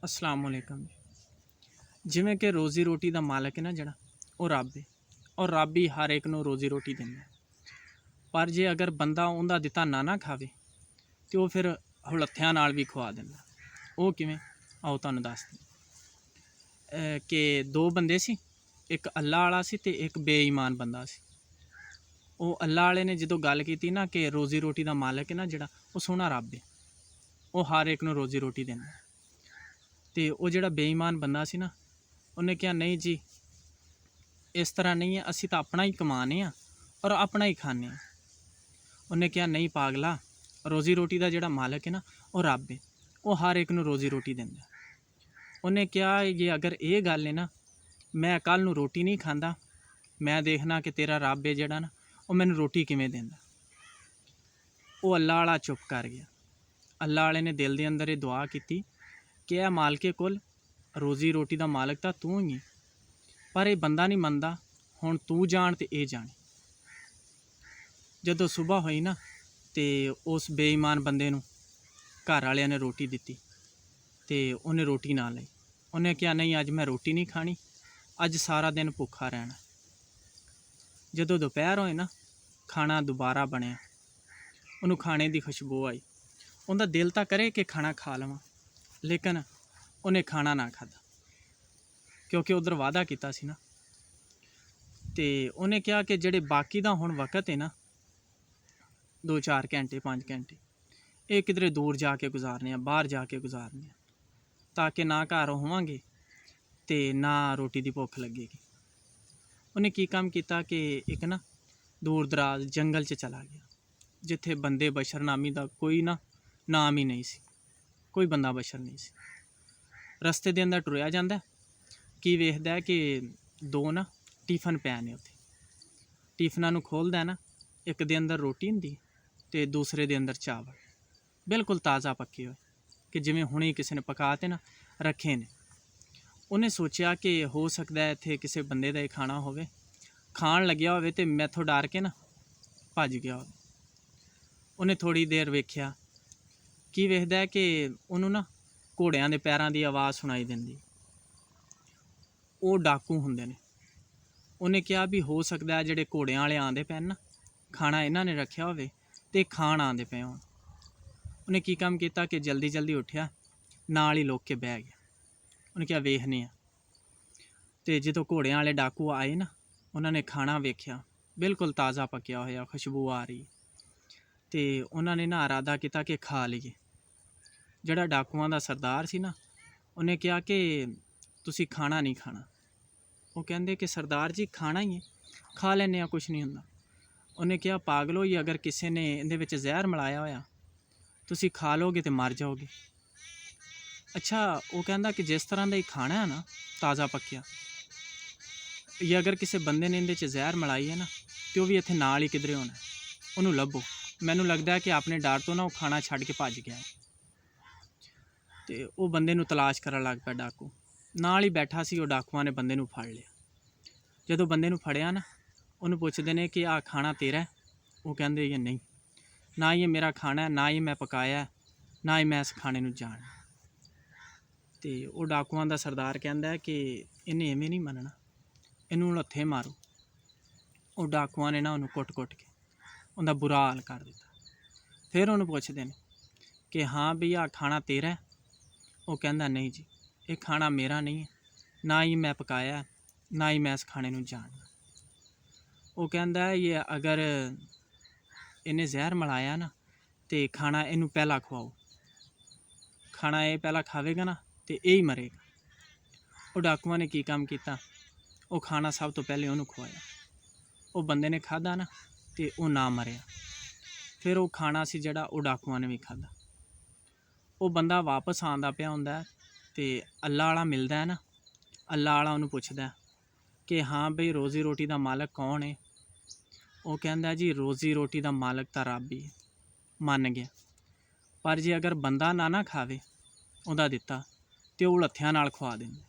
अस्सलाम वालेकुम। जिवें कि रोज़ी रोटी का मालक है ना जिहड़ा वो रब है और रब ही हर एक नूं रोज़ी रोटी दिंदा। पर जे अगर बंदा उहदा दिता ना खावे तो वह फिर हुलत्थियां नाल भी खुआ दिंदा। वो किवें आओ तुहानूं दसदे कि दो बंदे सी, एक अल्लाह वाला सी ते एक बेईमान बंदा सी। वो अल्लाह वाले ने जदों गल कीती ना कि रोज़ी रोटी का मालक है ना जिहड़ा वो सोहना रब है, वो हर एक नूं रोज़ी रोटी दिंदा। तो वो जिहड़ा बेईमान बंदा सी ना उन्हें कहा नहीं जी इस तरह नहीं है, असी तो अपना ही कमाने और अपना ही खाने। उन्हें कहा नहीं पागला, रोज़ी रोटी का जिहड़ा मालक है ना वो रब है, वो हर एक नूं रोज़ी रोटी दिंदा। उन्हें कहा ये अगर ये गल है ना मैं कल नूं रोटी नहीं खांदा, मैं देखना कि तेरा रब है जिहड़ा ना वो मैनूं रोटी किवें दिंदा। वो अल्लाह वाला चुप कर गया। अल्लाह वाले ने दिल के अंदर ये दुआ की कि यह मालके कुल रोज़ी रोटी का मालक तो तू ही है, पर यह बंदा नहीं मनता, हुण तू जान तो ये जाने। जदों सुबह हुई ना तो उस बेईमान बंदे नूं घर वालियां ने रोटी दिती तो उन्हें रोटी ना ली। उन्हें कहा नहीं अज मैं रोटी नहीं खानी, अज सारा दिन भुखा रहना। जदों दोपहर होए ना खाना दोबारा बनया, उन्होंने खाने की खुशबू आई, उनका दिल तो करे कि खाना खा लवां, लेकिन उन्हें खाना ना खाधा क्योंकि उधर वादा किया सी ना। तो उन्हें कहा कि जेडे बाकी का हुण वक्त है ना 2-4 घंटे 5 घंटे ये किधरे दूर जाके गुजारने, बाहर जाके गुजारने, ताकि ना घर होवांगे तो ना रोटी की भुख लगेगी। उन्हें की काम किया कि एक ना दूर दराज जंगल च चला गया जिथे बंदे बशर नामी का कोई ना नाम ही नहीं सी, कोई बंदा बशर नहीं सी। रस्ते के अंदर टुरया जाता की वेखदा है कि दो ना टिफन पै ने उत्थे। टिफना नूं खोलदा है ना, एक दे अंदर रोटी हुंदी ते दूसरे दे अंदर चावल बिल्कुल ताज़ा पक्के हुए कि जिवें हुणे किसी ने पका ते ना रखे ने। उन्हें सोचा कि हो सकता है इत्थे किसी बंदे का ही खाना होवे, खाण लग्या होवे ते मैथों डर के ना भज गया होवे। उन्हें थोड़ी देर वेख्या की वेखदा है कि उन्होंने ना घोड़ियां दे पैरां की आवाज़ सुनाई देंदी। वो डाकू हुंदे ने। उन्हें कहा भी हो सकता है जिहड़े घोड़ियां वाले आंदे पे ना खाना इन्हां ने रखा होवे ते खाण आंदे पे होण। उन्हें की काम किया कि जल्दी जल्दी उठ्या, नाल ही लुक के बह गया। उन्हें कहा वेखने तो जो घोड़ियां वाले डाकू आए ना उन्होंने खाना वेख्या बिल्कुल ताज़ा पकया होया, खुशबू आ रही। तो उन्होंने ना इरादा किया कि खा लीए। जिहड़ा डाकुआं दा सरदार सी ना उन्हें कहा कि तुसी खाना नहीं खाना। वो कहंदे कि सरदार जी खाना ही है, खा लैने, कुछ नहीं हुंदा। उन्हें कहा पागलो ही अगर किसी ने इहदे विच जहर मिलाया होया तुसी खा लोगे तो मर जाओगे। अच्छा वो कहंदा कि जिस तरह का ही खाना है ना ताज़ा पक्या, ये अगर किसी बंदे ने इहदे च जहर मिलाई है ना तो भी इत्थे नाल ही किधरे होना, उन्होंने लभो। मैनूं लगता है कि अपने डर तो ना वो खाना छड्ड के भज गया है। तो वो बंदे नूं तलाश करन लग पिया डाकू, नाल ही बैठा सी। वो डाकुआं ने बंदे नूं फड़ लिया। जदों बंदे नूं फड़िया ना उन्होंने पुछदे ने कि आ खाना तेरा है? वो कहंदे ये नहीं, ना ये मेरा खाना है, ना ही मैं पकाया है, ना ही मैं इस खाने नूं जानना। तो वो डाकुआं दा सरदार कहंदा है कि इन्हें इवें नहीं मनना, इनूं हत्थे मारो। वो डाकुआं ने ना उन्होंने कुट कुट के उनका बुरा हाल कर दिता। फिर उन्होंने पुछदे ने कि हाँ भी आ खाना तेरा है? वो कहंदा नहीं जी ये खाना मेरा नहीं है, ना ही मैं पकाया है, ना ही मैं इस खाने नूं जानना। वो कहंदा है ये अगर इन्हें जहर मिलाया ना तो खाना इनू पहला खवाओ, खाना ये पहला खावेगा ना तो यही मरेगा। वो डाकुआं ने की काम किया, वो खाना सब तो पहले उन्होंने खवाया। वो बंदे ने खाधा ना तो वो ना मरिया। फिर वो खाना सी जिहड़ा वो डाकुआं ने भी खाधा। वो बंदा वापस आंदा पिया हुंदा है तो अल्लाह वाला मिलदा है ना, अल्लाह वाला उन्होंने पुछदा है कि हाँ बई रोज़ी रोटी का मालक कौन है? वो कहंदा जी रोज़ी रोटी का मालक तो रब ही है। मन गया, पर जे अगर बंदा ना खावे उहदा दिता तो वो हत्थियां नाल खवा देंदे।